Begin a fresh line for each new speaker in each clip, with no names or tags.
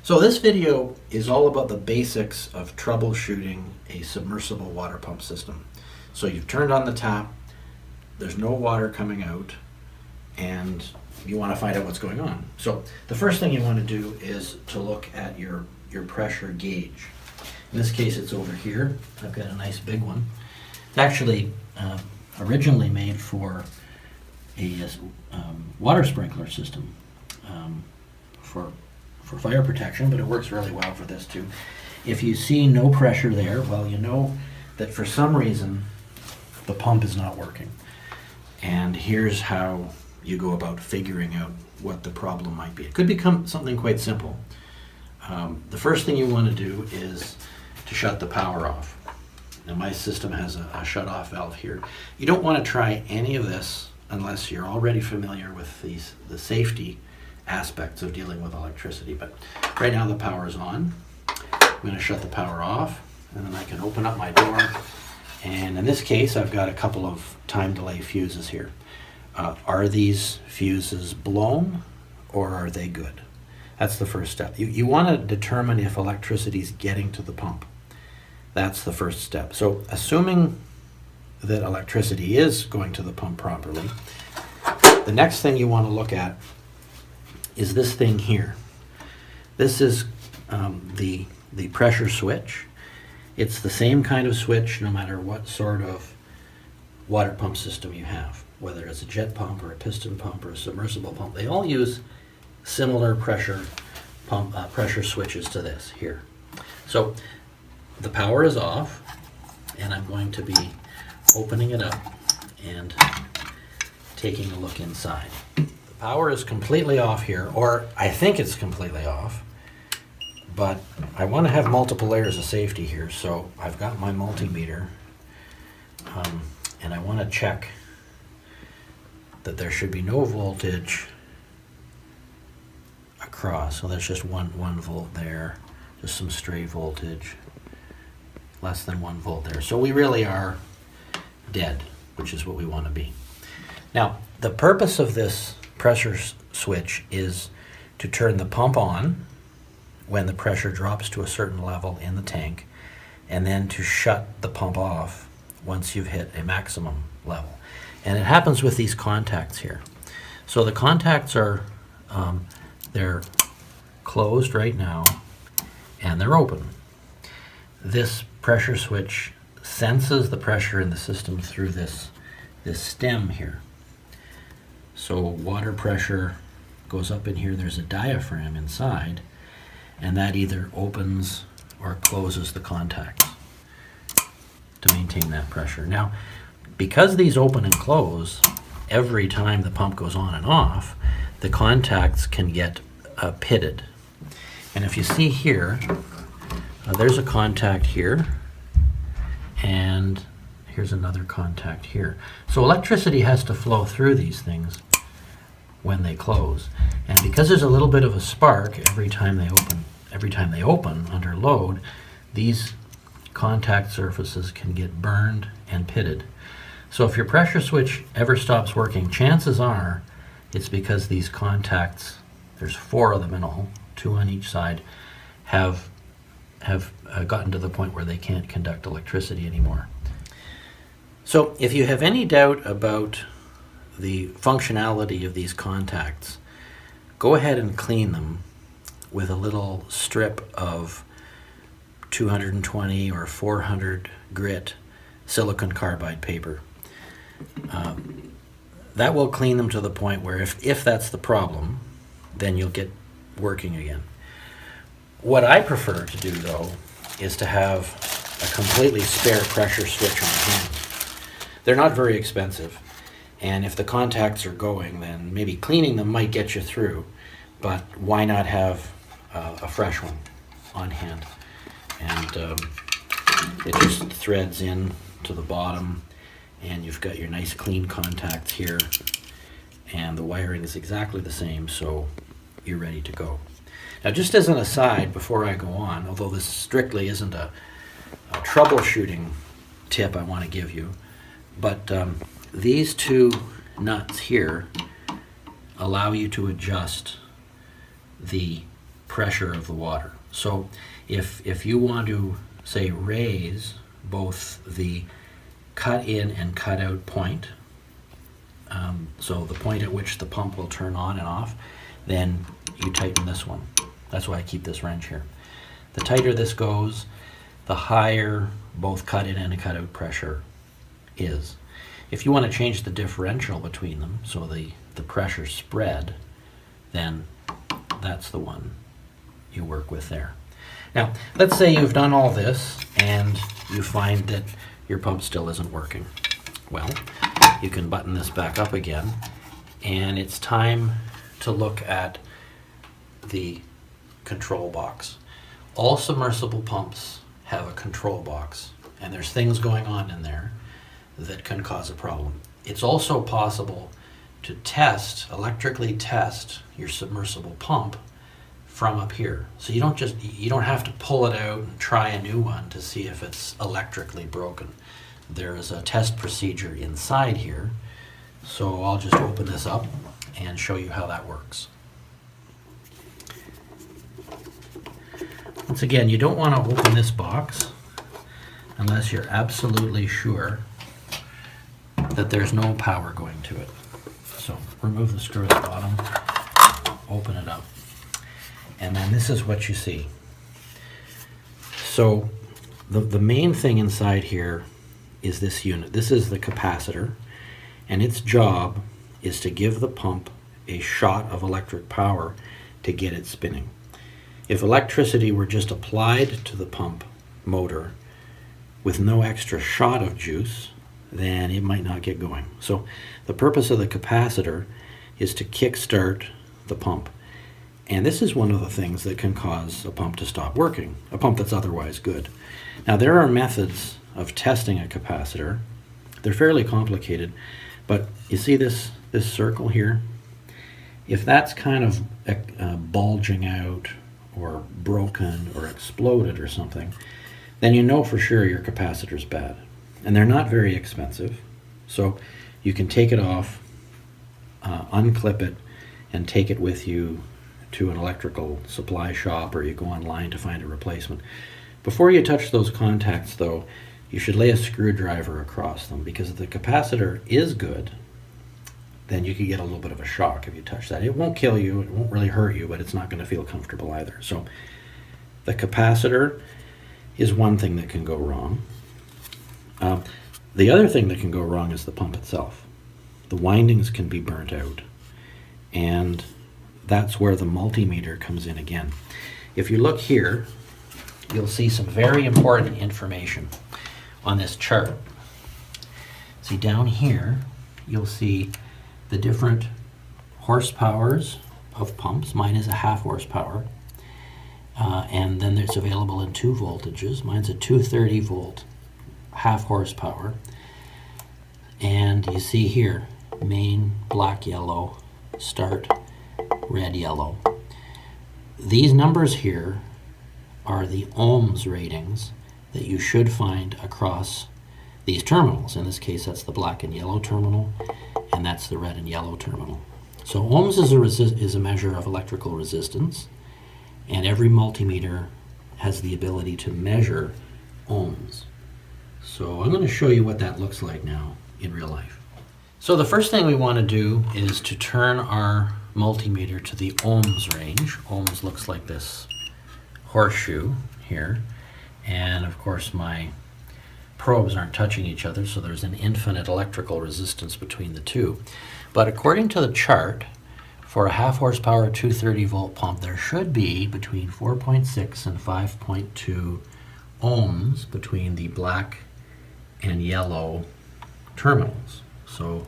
So this video is all about the basics of troubleshooting a submersible water pump system. So you've turned on the tap, there's no water coming out, and you want to find out what's going on. So the first thing you want to do is to look at your pressure gauge. In this case it's over here. I've got a nice big one. It's actually originally made for a water sprinkler system for fire protection, but it works really well for this too. If you see no pressure there, well, you know that for some reason the pump is not working. And here's how you go about figuring out what the problem might be. It could become something quite simple. The first thing you want to do is to shut the power off. Now my system has a shut-off valve here. You don't want to try any of this unless you're already familiar with the safety aspects of dealing with electricity. But right now the power is on. I'm going to shut the power off, and then I can open up my door. And in this case, I've got a couple of time delay fuses here. Are these fuses blown or are they good? That's the first step. You want to determine if electricity is getting to the pump. That's the first step. So assuming that electricity is going to the pump properly, the next thing you want to look at is this thing here. This is the pressure switch. It's the same kind of switch no matter what sort of water pump system you have, whether it's a jet pump or a piston pump or a submersible pump. They all use similar pressure switches to this here. So the power is off, and I'm going to be opening it up and taking a look inside. The power is completely off here, or I think it's completely off, but I want to have multiple layers of safety here, so I've got my multimeter, and I want to check that there should be no voltage across. So there's just one volt there, just some stray voltage, less than 1 volt there. So we really are dead, which is what we want to be. Now, the purpose of this pressure switch is to turn the pump on when the pressure drops to a certain level in the tank, and then to shut the pump off once you've hit a maximum level. And it happens with these contacts here. So the contacts are, they're closed right now, and they're open. This pressure switch senses the pressure in the system through this stem here. So water pressure goes up in here. There's a diaphragm inside, and that either opens or closes the contacts to maintain that pressure. Now, because these open and close every time the pump goes on and off, the contacts can get pitted. And if you see here, there's a contact here, and here's another contact here. So electricity has to flow through these things when they close. And because there's a little bit of a spark every time they open under load, these contact surfaces can get burned and pitted. So if your pressure switch ever stops working, chances are it's because these contacts, there's 4 of them in all, 2 on each side, have gotten to the point where they can't conduct electricity anymore. So if you have any doubt about the functionality of these contacts, go ahead and clean them with a little strip of 220 or 400 grit silicon carbide paper. That will clean them to the point where if that's the problem, then you'll get working again. What I prefer to do, though, is to have a completely spare pressure switch on hand. They're not very expensive, and if the contacts are going, then maybe cleaning them might get you through, but why not have a fresh one on hand? And it just threads in to the bottom, and you've got your nice clean contacts here, and the wiring is exactly the same, so you're ready to go. Now, just as an aside before I go on, although this strictly isn't a troubleshooting tip I want to give you, but these 2 nuts here allow you to adjust the pressure of the water. So if you want to, say, raise both the cut in and cut out point, so the point at which the pump will turn on and off, then you tighten this one. That's why I keep this wrench here. The tighter this goes, the higher both cut in and cut out pressure is. If you want to change the differential between them, so the pressure spread, then that's the one you work with there. Now, let's say you've done all this and you find that your pump still isn't working. Well, you can button this back up again, and it's time to look at the control box. All submersible pumps have a control box, and there's things going on in there that can cause a problem. It's also possible to electrically test your submersible pump from up here. So you don't have to pull it out and try a new one to see if it's electrically broken. There is a test procedure inside here. So I'll just open this up and show you how that works. Once again, you don't want to open this box unless you're absolutely sure that there's no power going to it. So remove the screw at the bottom, open it up, and then this is what you see. So the main thing inside here is this unit. This is the capacitor, and its job is to give the pump a shot of electric power to get it spinning. If electricity were just applied to the pump motor with no extra shot of juice, then it might not get going. So the purpose of the capacitor is to kickstart the pump. And this is one of the things that can cause a pump to stop working, a pump that's otherwise good. Now, there are methods of testing a capacitor. They're fairly complicated, but you see this circle here? If that's kind of bulging out or broken or exploded or something, then you know for sure your capacitor's bad. And they're not very expensive, so you can take it off, unclip it, and take it with you to an electrical supply shop, or you go online to find a replacement. Before you touch those contacts, though, you should lay a screwdriver across them, because if the capacitor is good, then you could get a little bit of a shock if you touch that. It won't kill you, it won't really hurt you, but it's not going to feel comfortable either. So the capacitor is one thing that can go wrong. The other thing that can go wrong is the pump itself. The windings can be burnt out, and that's where the multimeter comes in again. If you look here, you'll see some very important information on this chart. See, down here you'll see the different horsepowers of pumps. Mine is a 1/2 horsepower, and then it's available in 2 voltages. Mine's a 230 volt 1/2 horsepower, and you see here main black yellow, start red yellow. These numbers here are the ohms ratings that you should find across these terminals. In this case, that's the black and yellow terminal, and that's the red and yellow terminal. So ohms is a measure of electrical resistance, and every multimeter has the ability to measure ohms. So I'm going to show you what that looks like now in real life. So the first thing we want to do is to turn our multimeter to the ohms range. Ohms looks like this horseshoe here, and of course my probes aren't touching each other, so there's an infinite electrical resistance between the two. But according to the chart, for a 1/2 horsepower 230 volt pump, there should be between 4.6 and 5.2 ohms between the black and yellow terminals. So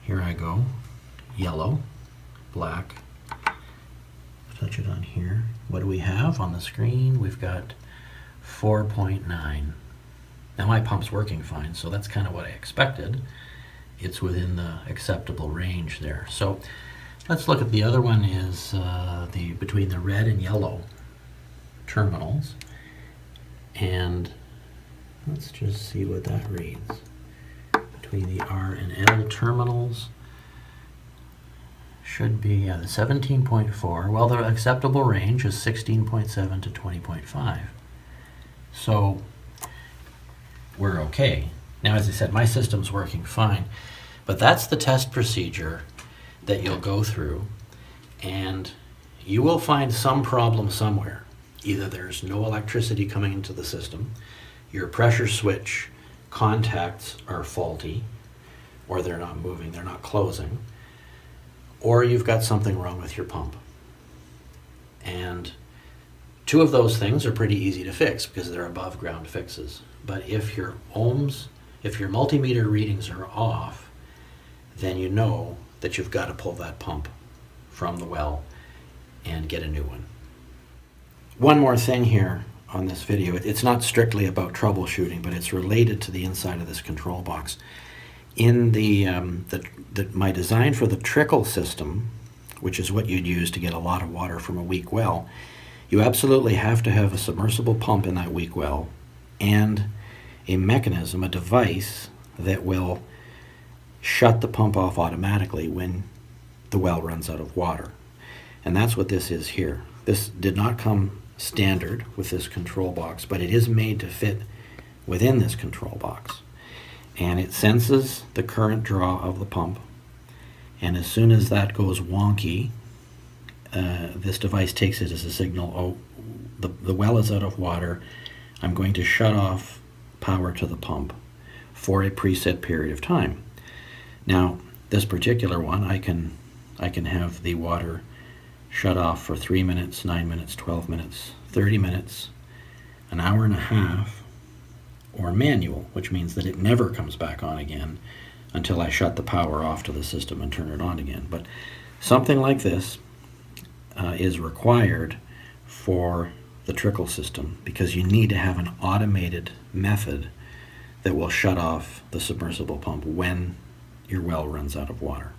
here I go, yellow, black, touch it on here. What do we have on the screen? We've got 4.9. Now my pump's working fine, so that's kind of what I expected. It's within the acceptable range there. So let's look at the other one, is between the red and yellow terminals, and let's just see what that reads. Between the R and L terminals, should be, yeah, the 17.4. Well, the acceptable range is 16.7 to 20.5. So we're okay. Now, as I said, my system's working fine, but that's the test procedure that you'll go through, and you will find some problem somewhere. Either there's no electricity coming into the system, your pressure switch contacts are faulty, or they're not moving, they're not closing, or you've got something wrong with your pump. And two of those things are pretty easy to fix because they're above ground fixes. But if your multimeter readings are off, then you know that you've got to pull that pump from the well and get a new one. One more thing here on this video. It's not strictly about troubleshooting, but it's related to the inside of this control box. In my design for the trickle system, which is what you'd use to get a lot of water from a weak well, you absolutely have to have a submersible pump in that weak well and a mechanism, a device that will shut the pump off automatically when the well runs out of water. And that's what this is here. This did not come standard with this control box, but it is made to fit within this control box. And it senses the current draw of the pump, and as soon as that goes wonky, this device takes it as a signal, oh, the well is out of water, I'm going to shut off power to the pump for a preset period of time. Now, this particular one, I can have the water shut off for 3 minutes, 9 minutes, 12 minutes, 30 minutes, an hour and a half, or manual, which means that it never comes back on again until I shut the power off to the system and turn it on again. But something like this is required for the trickle system because you need to have an automated method that will shut off the submersible pump when your well runs out of water.